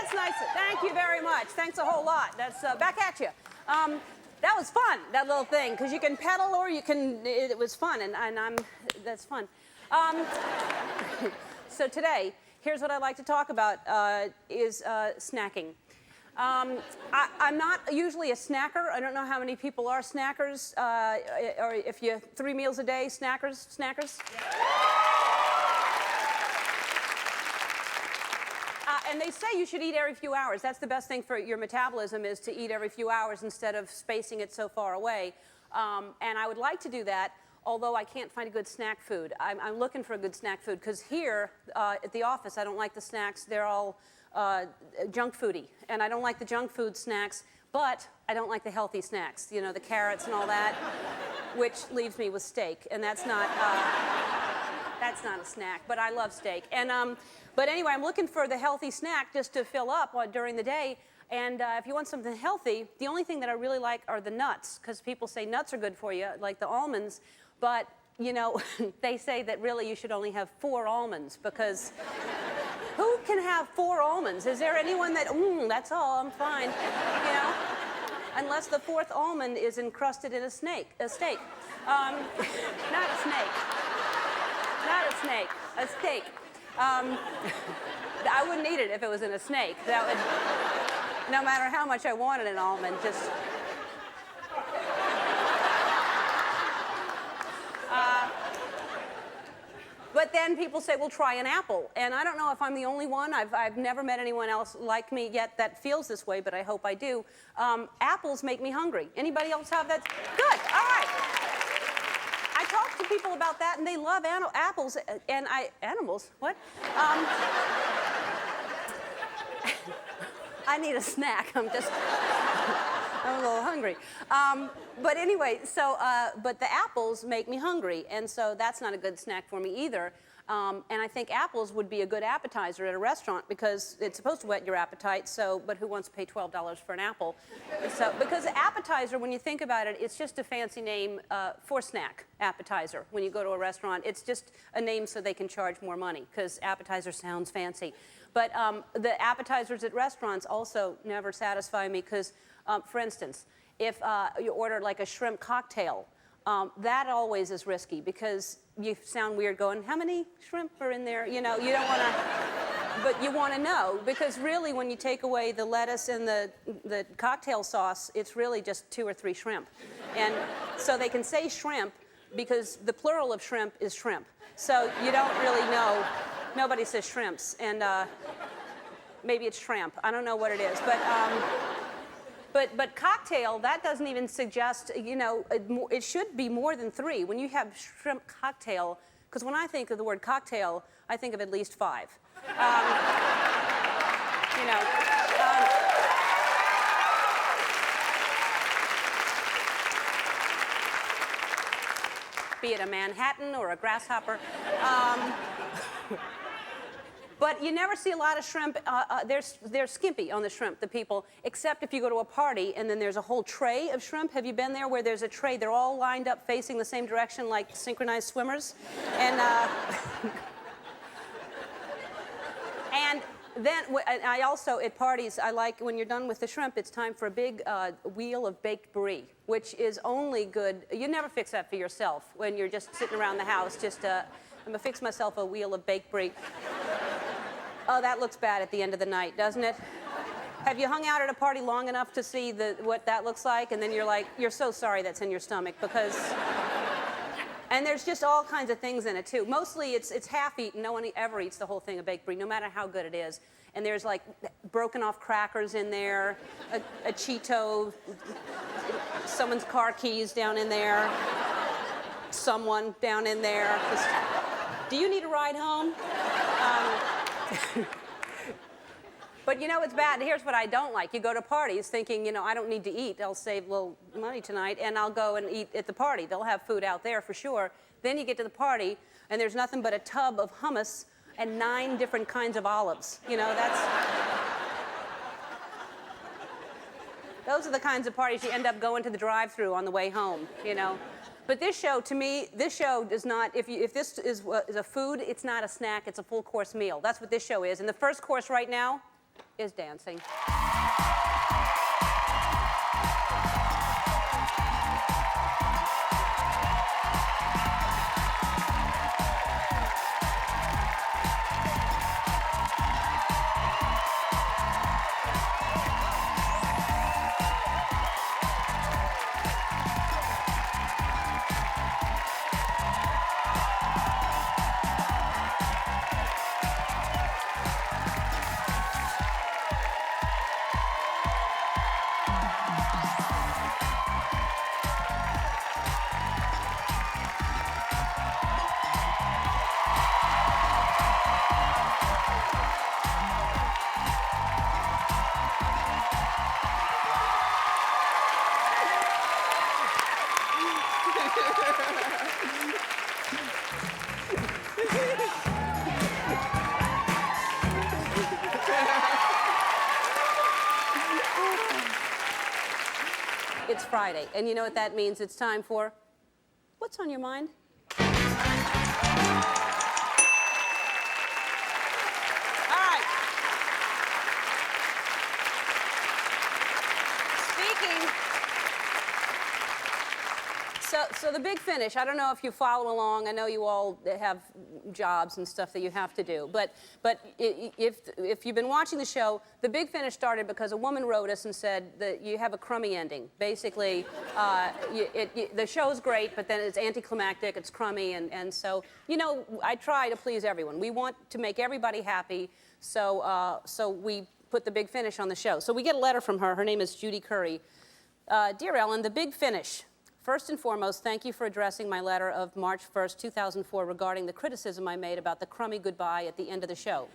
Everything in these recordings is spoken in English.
That's nice. Thank you very much. Thanks a whole lot. That's back at you. That was fun, that little thing, because you can pedal or you can. It was fun, and that's fun. So today, here's what I'd like to talk about: is snacking. I'm not usually a snacker. I don't know how many people are snackers, or if you 3 meals a day, snackers. And they say you should eat every few hours. That's the best thing for your metabolism, is to eat every few hours instead of spacing it so far away. And I would like to do that, although I can't find a good snack food. I'm looking for a good snack food, because here at the office, I don't like the snacks. They're all junk foody. And I don't like the junk food snacks, but I don't like the healthy snacks, you know, the carrots and all that, which leaves me with steak. And that's not a snack, but I love steak. And, but anyway, I'm looking for the healthy snack just to fill up during the day. And if you want something healthy, the only thing that I really like are the nuts, because people say nuts are good for you, like the almonds. But, you know, they say that really you should only have 4 almonds, because who can have 4 almonds? Is there anyone that, that's all, I'm fine, you know? Unless the 4th almond is encrusted in a steak. Not a snake. Not a snake, a steak. I wouldn't eat it if it was in a snake. That would, no matter how much I wanted an almond, just. But then people say, well, try an apple. And I don't know if I'm the only one. I've never met anyone else like me yet that feels this way, but I hope I do. Apples make me hungry. Anybody else have that? Good, all right. I talk to people about that, and they love apples, and animals, what? I need a snack, I'm a little hungry. But anyway, so, but the apples make me hungry, and so that's not a good snack for me either. And I think apples would be a good appetizer at a restaurant, because it's supposed to whet your appetite, so, but who wants to pay $12 for an apple? So, because appetizer, when you think about it, it's just a fancy name for snack, appetizer. When you go to a restaurant, it's just a name so they can charge more money, because appetizer sounds fancy. But the appetizers at restaurants also never satisfy me, because, for instance, if you order like a shrimp cocktail, that always is risky, because you sound weird going, how many shrimp are in there? You know, you don't want to, but you want to know, because really when you take away the lettuce and the cocktail sauce, it's really just 2 or 3 shrimp. And so they can say shrimp because the plural of shrimp is shrimp. So you don't really know. Nobody says shrimps, and maybe it's shrimp. I don't know what it is, but cocktail, that doesn't even suggest, you know, it should be more than 3. When you have shrimp cocktail, because when I think of the word cocktail, I think of at least 5. You know. Be it a Manhattan or a grasshopper. But you never see a lot of shrimp. They're skimpy on the shrimp, the people, except if you go to a party and then there's a whole tray of shrimp. Have you been there where there's a tray? They're all lined up facing the same direction like synchronized swimmers. And, and then I also, at parties, I like when you're done with the shrimp, it's time for a big wheel of baked brie, which is only good. You never fix that for yourself when you're just sitting around the house. Just, I'm going to fix myself a wheel of baked brie. Oh, that looks bad at the end of the night, doesn't it? Have you hung out at a party long enough to see what that looks like? And then you're like, you're so sorry that's in your stomach, because... And there's just all kinds of things in it, too. Mostly it's half-eaten. No one ever eats the whole thing of baked brie, no matter how good it is. And there's, like, broken-off crackers in there, a Cheeto, someone's car keys down in there, someone down in there. Just, do you need a ride home? But you know it's bad. Here's what I don't like. You go to parties thinking, you know, I don't need to eat. I'll save a little money tonight, and I'll go and eat at the party. They'll have food out there for sure. Then you get to the party, and there's nothing but a tub of hummus and 9 different kinds of olives. You know, those are the kinds of parties you end up going to the drive-thru on the way home, you know. But this show, to me, this show does not, if this is a food, it's not a snack, it's a full-course meal. That's what this show is. And the first course right now, is dancing. It's Friday, and you know what that means? It's time for What's on Your Mind? All right. Speaking. So the big finish, I don't know if you follow along. I know you all have jobs and stuff that you have to do. But if you've been watching the show, the big finish started because a woman wrote us and said that you have a crummy ending. Basically, the show's great, but then it's anticlimactic, it's crummy. And so, you know, I try to please everyone. We want to make everybody happy, so we put the big finish on the show. So we get a letter from her. Her name is Judy Curry. Dear Ellen, the big finish. First and foremost, thank you for addressing my letter of March 1st, 2004 regarding the criticism I made about the crummy goodbye at the end of the show.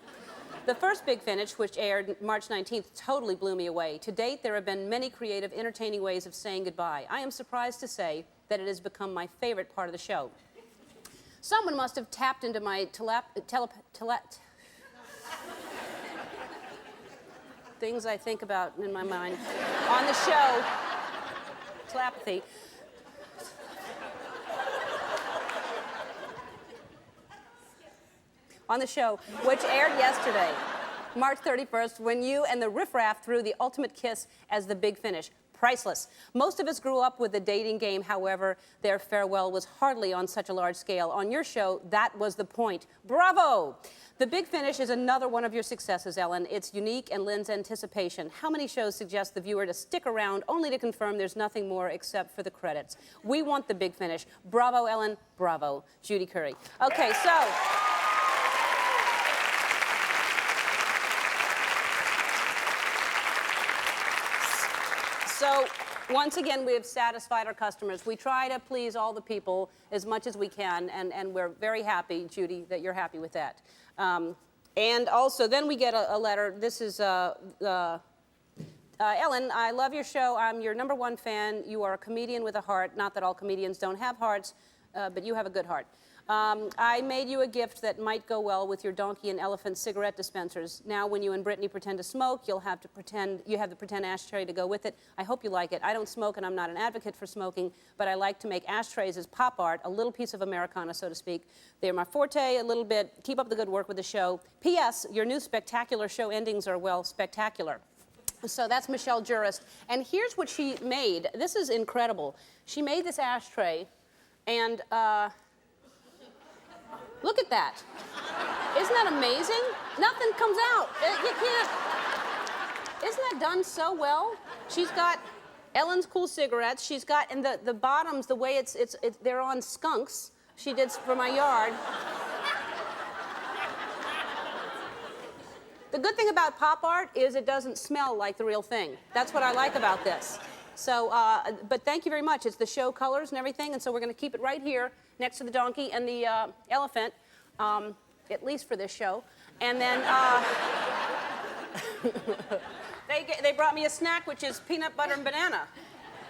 The first big finish, which aired March 19th, totally blew me away. To date, there have been many creative, entertaining ways of saying goodbye. I am surprised to say that it has become my favorite part of the show. Someone must have tapped into my things I think about in my mind on the show, telepathy. On the show, which aired yesterday, March 31st, when you and the riffraff threw the ultimate kiss as the big finish. Priceless. Most of us grew up with the dating game, however, their farewell was hardly on such a large scale. On your show, that was the point. Bravo! The big finish is another one of your successes, Ellen. It's unique and lends anticipation. How many shows suggest the viewer to stick around only to confirm there's nothing more except for the credits? We want the big finish. Bravo, Ellen. Bravo. Judy Curry. Okay, So, once again, we have satisfied our customers. We try to please all the people as much as we can, and we're very happy, Judy, that you're happy with that. And also, then we get a letter. This is, Ellen, I love your show. I'm your #1 fan. You are a comedian with a heart. Not that all comedians don't have hearts, but you have a good heart. I made you a gift that might go well with your donkey and elephant cigarette dispensers. Now, when you and Brittany pretend to smoke, you have the pretend ashtray to go with it. I hope you like it. I don't smoke, and I'm not an advocate for smoking, but I like to make ashtrays as pop art, a little piece of Americana, so to speak. They're my forte a little bit. Keep up the good work with the show. P.S. Your new spectacular show endings are, well, spectacular. So that's Michelle Jurist. And here's what she made. This is incredible. She made this ashtray, and look at that. Isn't that amazing? Nothing comes out. You can't. Isn't that done so well? She's got Ellen's Cool Cigarettes. She's got, and the bottoms, the way they're on skunks. She did for my yard. The good thing about pop art is it doesn't smell like the real thing. That's what I like about this. So, but thank you very much. It's the show colors and everything, and so we're going to keep it right here next to the donkey and the elephant, at least for this show. And then they brought me a snack, which is peanut butter and banana.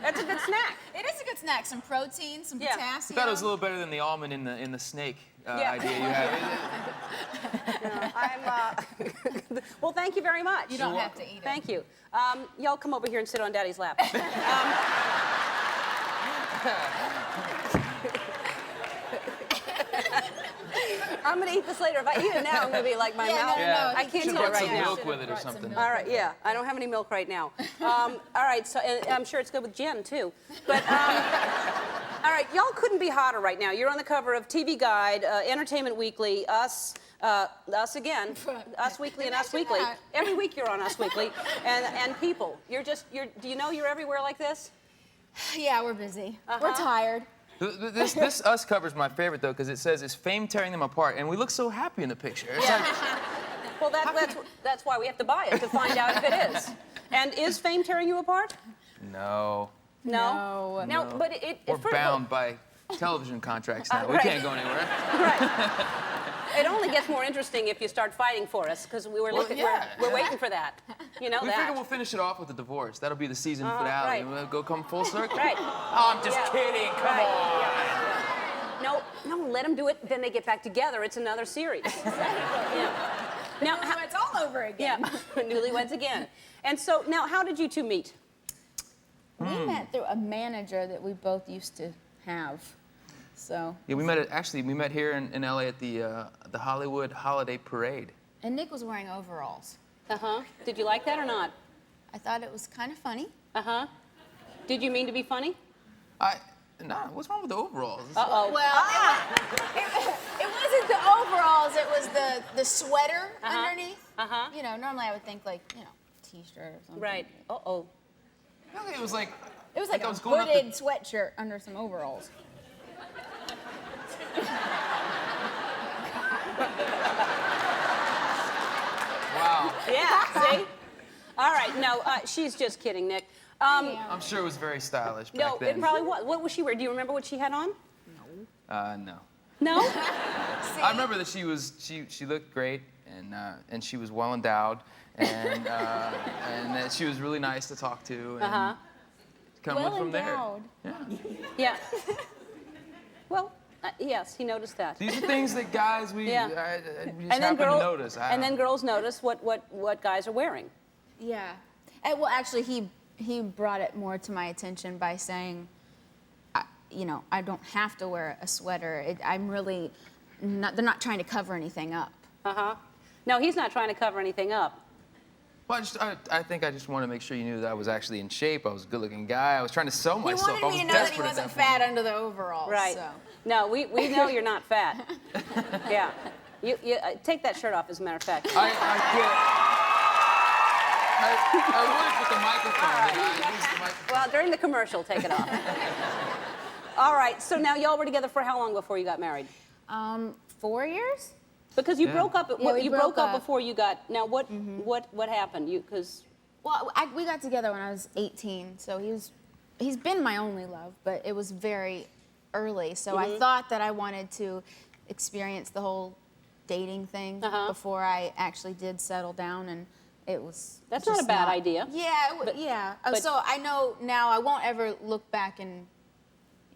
That's a good snack. It is a good snack. Some protein, some potassium. I thought it was a little better than the almond in the snake idea you had. Well, thank you very much. You don't have to eat it. Thank you. Y'all come over here and sit on Daddy's lap. I'm gonna eat this later. If I eat it now, I'm gonna be like my mouth. no, I can't Should eat brought it right some now. milk with it or something. All right, yeah. I don't have any milk right now. All right, so and I'm sure it's good with gin too. But all right, y'all couldn't be hotter right now. You're on the cover of TV Guide, Entertainment Weekly, Us again, Us Weekly and Us Weekly. Every week you're on Us Weekly, and People. Do you know you're everywhere like this? Yeah, we're busy. We're tired. This Us cover's my favorite, though, because it says, "Is fame tearing them apart?" And we look so happy in the picture. It's like, Well, that's why we have to buy it, to find out if it is. And is fame tearing you apart? no. No. Now, but We're bound by television contracts now. We right. can't go anywhere. Right. It only gets more interesting if you start fighting for us, because we're waiting for that. You know We that. figure we'll finish it off with a divorce. That'll be the season finale. right. And we'll go come full circle. Right. Oh, I'm just kidding. Come on. No, let them do it. Then they get back together. It's another series. Now, It's all over again. yeah, Newlyweds again. And so now, how did you two meet? We met through a manager that we both used to have. So. Yeah, we met here in LA at the Hollywood Holiday Parade. And Nick was wearing overalls. Did you like that or not? I thought it was kind of funny. Did you mean to be funny? What's wrong with the overalls? Uh-oh. Well, it wasn't the overalls. It was the sweater underneath. You know, normally I would think like, you know, t-shirt or something. Right. Uh-oh. Really, it was like a I was going hooded sweatshirt under some overalls. Wow. Yeah, see? All right, no, she's just kidding, Nick. I'm sure it was very stylish back No, then. it probably was. What was she wearing? Do you remember what she had on? No. No? I remember that she looked great and she was well endowed and that she was really nice to talk to and kind of went from there. Yeah. Well, yes, he noticed that. These are things that guys we just happen to notice. And then girls notice what guys are wearing. Yeah. Well, actually, he brought it more to my attention by saying, you know, I don't have to wear a sweater. I'm really not. They're not trying to cover anything up. No, he's not trying to cover anything up. Well, I think I just want to make sure you knew that I was actually in shape. I was a good-looking guy. I was trying to sell He myself. wanted I was me to know that he desperate at wasn't that point. fat under the overalls. Right. So. No, we know you're not fat. Yeah. You take that shirt off, as a matter of fact. I can't. I would with the microphone. You know, I use the microphone. Well, during the commercial, take it off. All right, so now y'all were together for how long before you got married? 4 years? Because you broke up. Yeah, we you broke broke up up. before you got. Now what happened? Because. Well, we got together when I was 18, so he's been my only love, but it was very early. So I thought that I wanted to experience the whole dating thing before I actually did settle down, and it was. That's not a bad idea. Yeah, yeah. but- So I know now I won't ever look back and,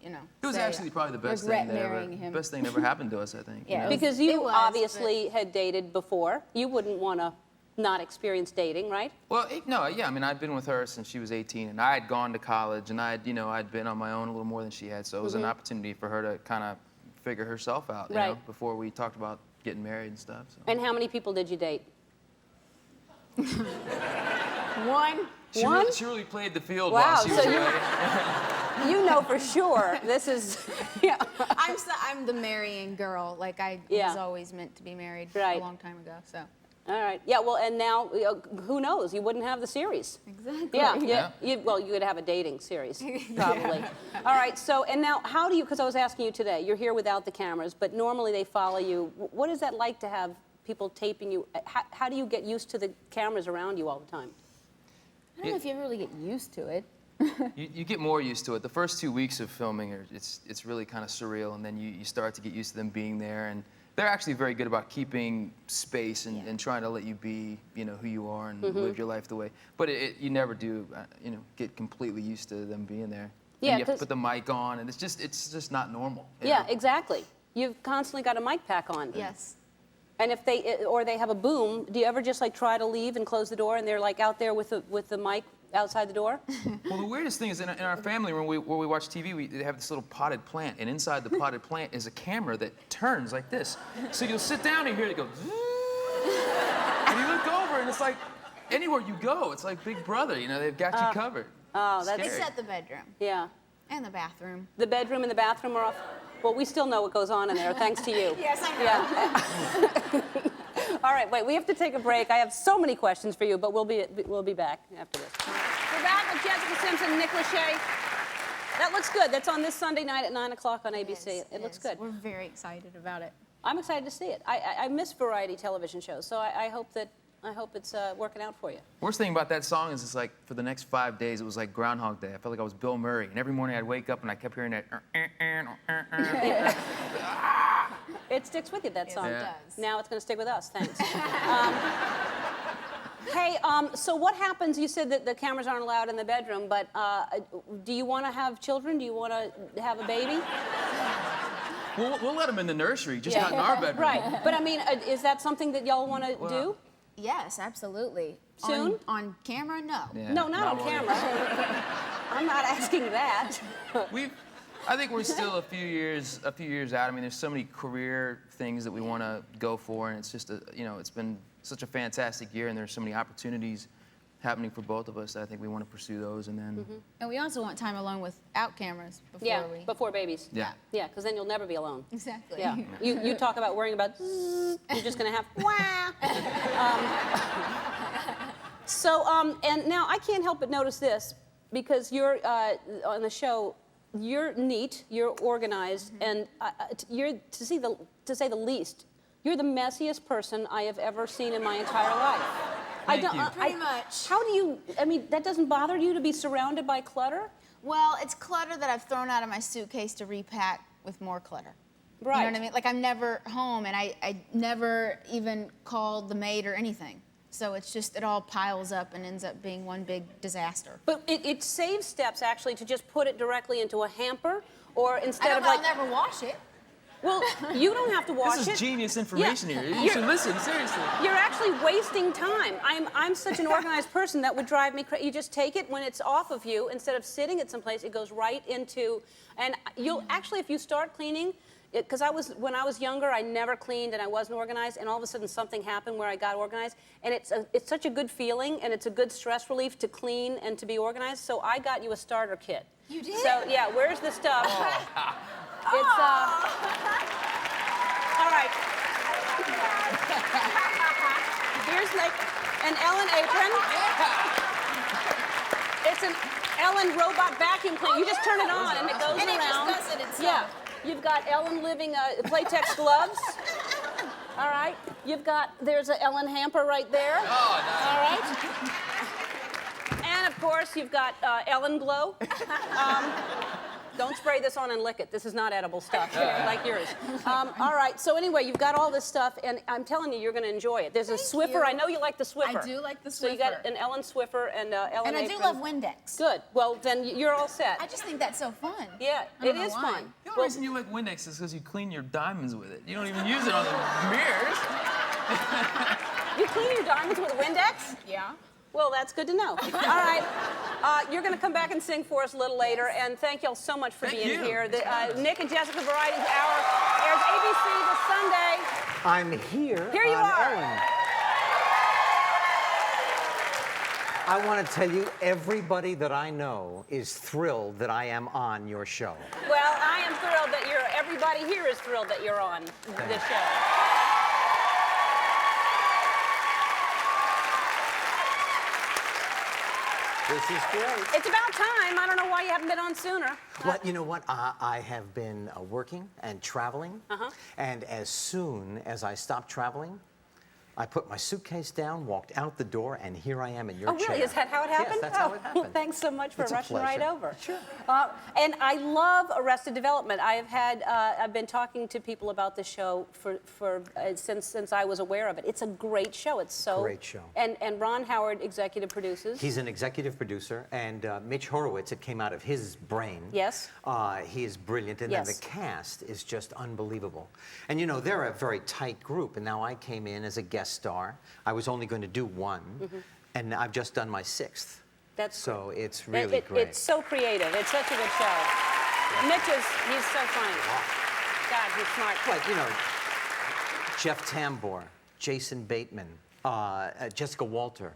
you know. It was say, actually probably the best regret thing that marrying him. best thing that ever happened to us, I think. Yeah. You know? Because It you was, obviously had dated before. You wouldn't want to not experience dating, right? Well, I mean, I'd been with her since she was 18, and I had gone to college, and I'd been on my own a little more than she had, so it was an opportunity for her to kind of figure herself out, you know, before we talked about getting married and stuff. So. And how many people did you date? One. She really played the field Wow, while she was so away. You know for sure this is. Yeah. I'm the marrying girl. Like I was always meant to be married Right. a long time ago. So. All right. Yeah. Well, and now who knows? You wouldn't have the series. Exactly. Yeah. You would have a dating series, probably. All right. So, and now, how do you? Because I was asking you today. You're here without the cameras, but normally they follow you. What is that like to have people taping you? How do you get used to the cameras around you all the time? I don't know if you ever really get used to it. You get more used to it. The first 2 weeks of filming, it's really kind of surreal, and then you start to get used to them being there, and they're actually very good about keeping space and trying to let you be, you know, who you are and live your life the way. But you never do, get completely used to them being there. Yeah, and you have to put the mic on, and it's just not normal. you Yeah, know? exactly. You've constantly got a mic pack on. Yes. And if they have a boom, do you ever just like try to leave and close the door, and they're like out there with the mic outside the door? Well, the weirdest thing is in our family, when where we watch TV, they have this little potted plant, and inside the potted plant is a camera that turns like this. So you'll sit down and hear it go, and you look over, and it's like, anywhere you go, it's like Big Brother, you know, they've got you covered. Oh, that's It's at the bedroom yeah. and the bathroom. The bedroom and the bathroom are off. Well, we still know what goes on in there, thanks to you. Yes, I know. Yeah. All right, wait, we have to take a break. I have so many questions for you, but we'll be back after this. We're back with Jessica Simpson and Nick Lachey. That looks good. That's on this Sunday night at 9 o'clock on ABC. It looks good. We're very excited about it. I'm excited to see it. I miss variety television shows, so I hope it's working out for you. Worst thing about that song is it's like for the next 5 days, it was like Groundhog Day. I felt like I was Bill Murray, and every morning I'd wake up and I kept hearing that. It sticks with you, that song. Yeah. It does. Now it's going to stick with us. Thanks. Hey, so what happens? You said that the cameras aren't allowed in the bedroom, but do you want to have children? Do you want to have a baby? We'll let them in the nursery, just not in our bedroom. Right. But I mean, is that something that y'all want to do? Yes, absolutely. Soon? On camera, no. Yeah, No, not on while camera. I'm not asking that. I think we're still a few years out. I mean, there's so many career things that we want to go for, and it's just it's been such a fantastic year, and there's so many opportunities happening for both of us that I think we want to pursue those, and then. And we also want time alone without cameras before Yeah, we. before babies. Yeah. Yeah, because then you'll never be alone. Exactly. Yeah. You talk about worrying about zzz, you're just going to have wah. And now I can't help but notice this, because you're on the show, you're neat, you're organized, and you're, to say the least, you're the messiest person I have ever seen in my entire life. Thank you. Pretty much. How do you, I mean, that doesn't bother you to be surrounded by clutter? Well, it's clutter that I've thrown out of my suitcase to repack with more clutter. Right. You know what I mean? Like, I'm never home, and I never even called the maid or anything. So it's just, it all piles up and ends up being one big disaster. But it saves steps, actually, to just put it directly into a hamper, or instead I of don't like... know, I'll never wash it. Well, you don't have to wash it. This is genius information Yeah. here. You should listen, seriously. You're actually wasting time. I'm such an organized person that would drive me crazy. You just take it when it's off of you, instead of sitting at someplace, it goes right into, and you'll actually, if you start cleaning, because when I was younger, I never cleaned and I wasn't organized, and all of a sudden something happened where I got organized, and it's such a good feeling, and it's a good stress relief to clean and to be organized. So I got you a starter kit. You did? So yeah, where's the stuff? It's all right. Here's like an Ellen apron. It's an Ellen robot vacuum cleaner. You just turn it on and it goes And it around. just does it itself. Yeah. You've got Ellen living Playtex gloves. All right. There's an Ellen hamper right there. Oh, nice. All right. And of course, you've got Ellen Glow. Don't spray this on and lick it. This is not edible stuff, like yours. All right, so anyway, you've got all this stuff, and I'm telling you, you're going to enjoy it. There's a Swiffer. you. I know you like the Swiffer. I do like the So you got Swiffer. an Ellen Swiffer and Ellen And I do apron. love Windex. Good. Well, then you're all set. I just think that's so fun. Yeah, I don't it know is why. fun. The only reason you like Windex is because you clean your diamonds with it. You don't even use it on the mirrors. You clean your diamonds with Windex? Yeah. Well, that's good to know. All right. You're going to come back and sing for us a little later, and thank y'all so much for Thank being you. here. Nick and Jessica Variety Hour airs ABC this Sunday. I'm here Here you on are. Ellen. I want to tell you, everybody that I know is thrilled that I am on your show. Well, I am thrilled that everybody here is thrilled that you're on this show. This is great. It's about time. I don't know why you haven't been on sooner. Well, you know what? I have been working and traveling. And as soon as I stopped traveling, I put my suitcase down, walked out the door, and here I am in your Oh, chair. really? Is that how it happened? Yes, that's how it Well, happened. thanks so much for It's a rushing right pleasure. over. Sure. And I love Arrested Development. I've been talking to people about the show since I was aware of it. It's a great show. It's so Great show. And Ron Howard executive produces. He's an executive producer, and Mitch Horowitz, it came out of his brain. Yes. He is brilliant, and Yes. then the cast is just unbelievable. And you know, they're a very tight group, and now I came in as a guest star. I was only going to do one, and I've just done my 6th. So it's really great. It's so creative. It's such a good show. Mitch he's so funny. God, he's smart. Like, you know, Jeff Tambor, Jason Bateman, Jessica Walter,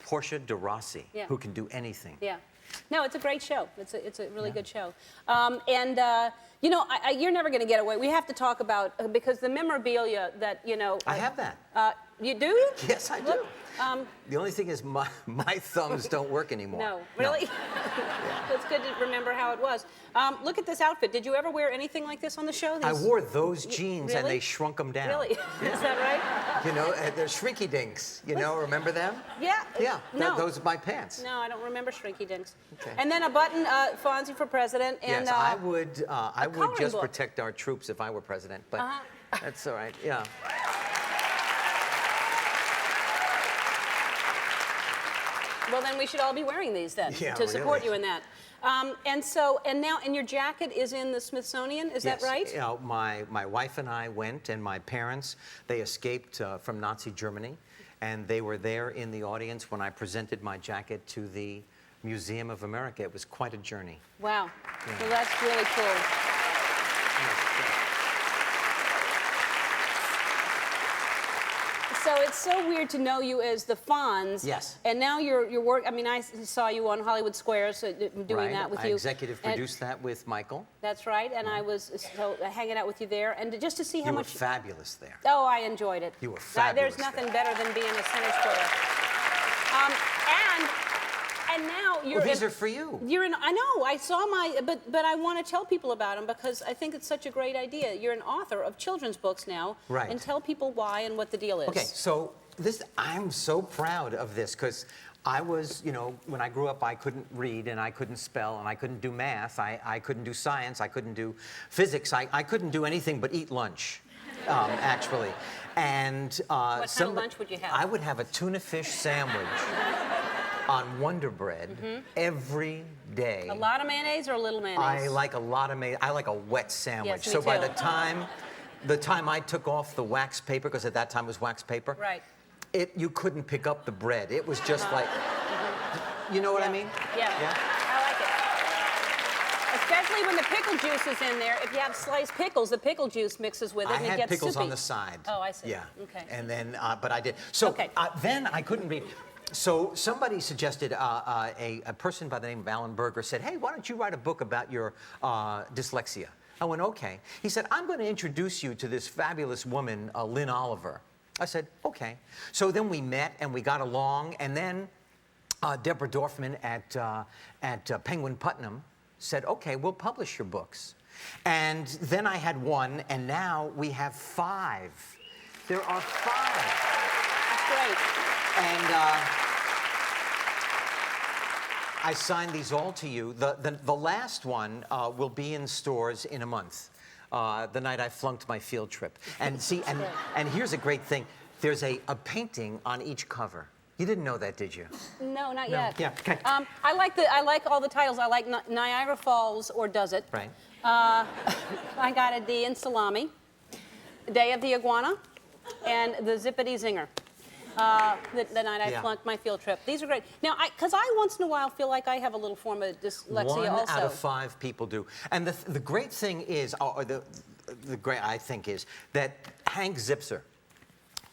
Portia de Rossi, Yeah. who can do anything. Yeah. No, it's a great show. It's a really good show. You know, you're never going to get away. We have to talk about, because the memorabilia that, you know. I have that. You do? Yes, I do. Look, the only thing is my thumbs don't work anymore. No, really? It's good to remember how it was. Look at this outfit. Did you ever wear anything like this on the show? I wore those jeans and Really? they shrunk them down. Really? Is that right? You know, they're shrinky dinks. You know, remember them? Yeah. Yeah, No. those are my pants. No, I don't remember Shrinky Dinks. Okay. And then a button, Fonzie for president. And, Yes, I would coloring just book. protect our troops if I were president, but that's all right. Yeah. Well, then we should all be wearing these then Yeah, to support really. you in that. And your jacket is in the Smithsonian, is that right? You know, my wife and I went, and my parents, they escaped from Nazi Germany, and they were there in the audience when I presented my jacket to the Museum of America. It was quite a journey. Wow. Well, that's really cool. So it's so weird to know you as the Fonz. Yes. And now you're work. I mean, I saw you on Hollywood Squares doing Right. that with I you. executive And- produced that with Michael. That's right. And I was hanging out with you there, and just to see how You were much. fabulous there. Oh, I enjoyed it. You were There's fabulous nothing there. better than being a center square. And now you're. Well, these are for you. You're in. I know. I saw but I want to tell people about them because I think it's such a great idea. You're an author of children's books now. Right. And tell people why and what the deal is. Okay, so I'm so proud of this because I was, you know, when I grew up, I couldn't read and I couldn't spell and I couldn't do math. I couldn't do science. I couldn't do physics. I couldn't do anything but eat lunch, actually. And What kind of lunch would you have? I would have a tuna fish sandwich on Wonder Bread every day. A lot of mayonnaise or a little mayonnaise? I like a lot of I like a wet sandwich. Yes, me so by too. the time I took off the wax paper, because at that time it was wax paper, Right. you couldn't pick up the bread. It was just like, you know what I mean? Yeah. I like it. Especially when the pickle juice is in there. If you have sliced pickles, the pickle juice mixes with it I and it had gets pickles soupy. on the side. Oh, I see. Yeah. Okay. And then, but I did. So Okay. then I couldn't read. So somebody suggested, a person by the name of Alan Berger said, hey, why don't you write a book about your dyslexia? I went, okay. He said, I'm going to introduce you to this fabulous woman, Lynn Oliver. I said, okay. So then we met and we got along, and then Deborah Dorfman at Penguin Putnam said, okay, we'll publish your books. And then I had one, and now we have 5. There are 5. That's great. And I signed these all to you. The last one will be in stores in a month, the night I flunked my field trip. And see, and here's a great thing. There's a painting on each cover. You didn't know that, did you? No, not yet. Yeah, okay. I like all the titles. I like Niagara Falls or Does It? Right. I got a D in Salami, Day of the Iguana, and the Zippity Zinger. The night I flunked my field trip. These are great. Now, because I once in a while feel like I have a little form of dyslexia One also. out of 5 people do. And the great thing is, or the great I think is that Hank Zipser,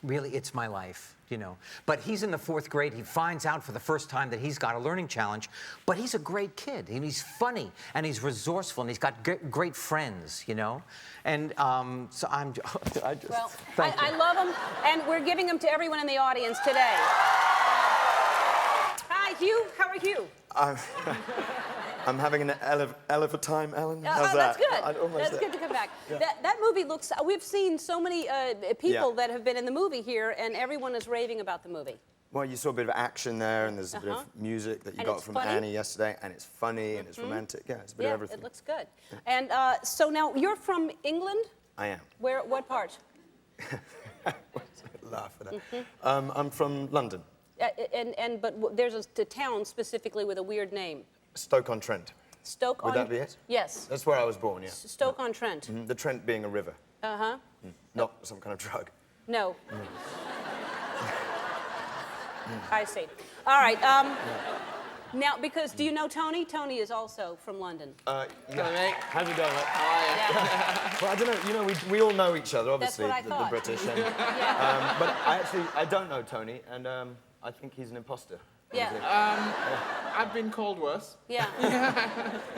really, it's my life, you know. But he's in the 4th grade. He finds out for the first time that he's got a learning challenge. But he's a great kid, and he's funny, and he's resourceful, and he's got great friends, you know. And so I just Well, thank you. I love them, and we're giving them to everyone in the audience today. Hi, Hugh. How are you? I'm having an hell of a time, Ellen. How's That's that? good. That's good to come back. That movie looks. We've seen so many people that have been in the movie here, and everyone is raving about the movie. Well, you saw a bit of action there, and there's a bit of music that you And got it's from funny. Annie yesterday, and it's funny and it's romantic. Yeah, it's a bit of everything. It looks good. And so now you're from England. I am. Where? What part? Laugh at that. I'm from London, But there's a town specifically with a weird name. Stoke-on-Trent. Stoke Would on. that be it? Yes. That's where I was born. Yeah. Stoke-on-Trent. The Trent being a river, Uh-huh. not some kind of drug. No. I see. All right. Now, because do you know Tony? Tony is also from London. Yeah. mate. How's it going? How are you? Yeah. Well, I don't know. You know, we all know each other, obviously, what I the thought. British. And, Yeah. but I don't know Tony, and I think he's an imposter. Yeah. I've been called worse. Yeah.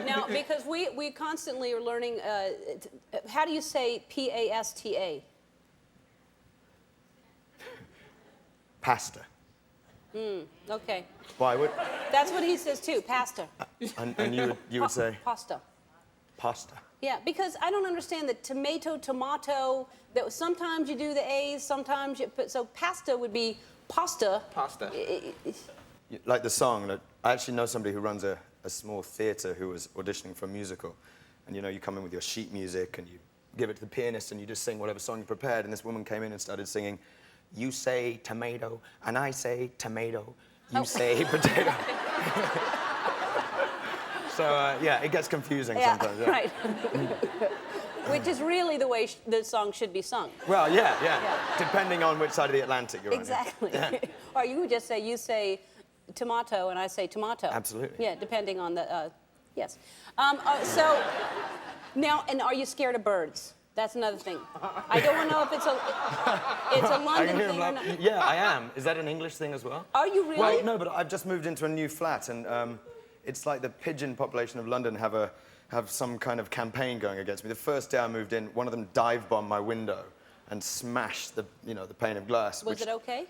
Now, because we constantly are learning, how do you say P-A-S-T-A? Pasta. Okay. Why would? That's what he says too, pasta. And you would say Pasta. pasta. Yeah, because I don't understand the tomato, that sometimes you do the A's, sometimes you put, so pasta would be pasta. Pasta. Like the song. Like, I actually know somebody who runs a small theatre who was auditioning for a musical, and you know, you come in with your sheet music and you give it to the pianist and you just sing whatever song you prepared, and this woman came in and started singing, "You say tomato, and I say tomato. You say potato." So, yeah, it gets confusing sometimes. Yeah. Right. Which is really the way the song should be sung. Well, yeah. Depending on which side of the Atlantic you're Exactly. on. Yeah. Or you would just say, you say tomato, and I say tomato. Absolutely. Yeah, depending on the, yes. So, now, and are you scared of birds? That's another thing. I don't want to know if it's a I London can hear him thing or laugh. not. Yeah, I am. Is that an English thing as well? Are you really? Well, no, but I've just moved into a new flat, and it's like the pigeon population of London have some kind of campaign going against me. The first day I moved in, one of them dive bombed my window and smashed the pane of glass. Was it okay?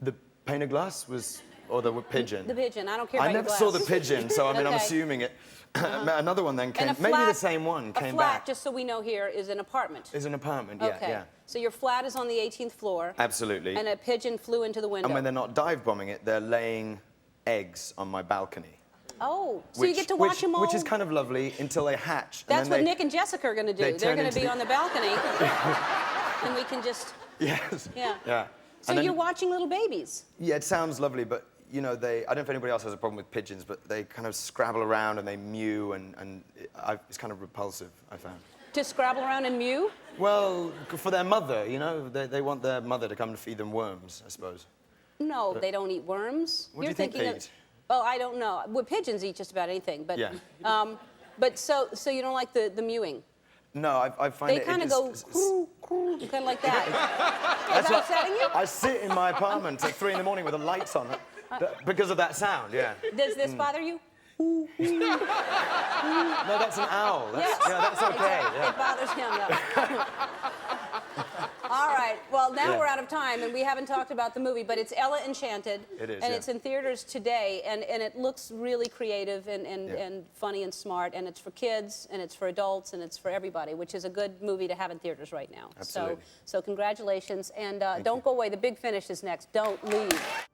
The pane of glass was, or the pigeon? The pigeon. I don't care I about your never saw glass. the pigeon, so I mean, I'm Okay. assuming it. Another one then came, And a maybe the flat- same one came A flat, back. just so we know here, is an apartment. Is an apartment, yeah, Okay. yeah. So your flat is on the 18th floor. Absolutely. And a pigeon flew into the window. And when they're not dive bombing it, they're laying eggs on my balcony. Oh, so you get to watch them all? Which is kind of lovely until they hatch. That's and what then Nick and Jessica are going to do. they They're turn going to into be the- on the balcony. And we can just, Yes. yeah. Yeah. So And then- you're watching little babies. Yeah, it sounds lovely, but you know, I don't know if anybody else has a problem with pigeons, but they kind of scrabble around and they mew, and it's kind of repulsive, I found. To scrabble around and mew? Well, for their mother, you know, they want their mother to come and feed them worms, I suppose. No, they don't eat worms. What do You're you think thinking they of, eat? well, I don't know. Well, pigeons eat just about anything, but Yeah. But so you don't like the mewing? No, I find They it. kind of go kind of like that. Is that upsetting you? I sit in my apartment at 3 in the morning with the lights on because of that sound. Yeah. Does this bother you? No, that's an owl. Yes. Yeah, that's okay. Yeah. It bothers him, though. All right. Well, now Yeah. we're out of time, and we haven't talked about the movie, but it's Ella Enchanted. It is, And yeah. it's in theaters today, and it looks really creative and funny and smart, and it's for kids, and it's for adults, and it's for everybody, which is a good movie to have in theaters right now. Absolutely. So congratulations, and don't go away. The Big Finish is next. Don't leave.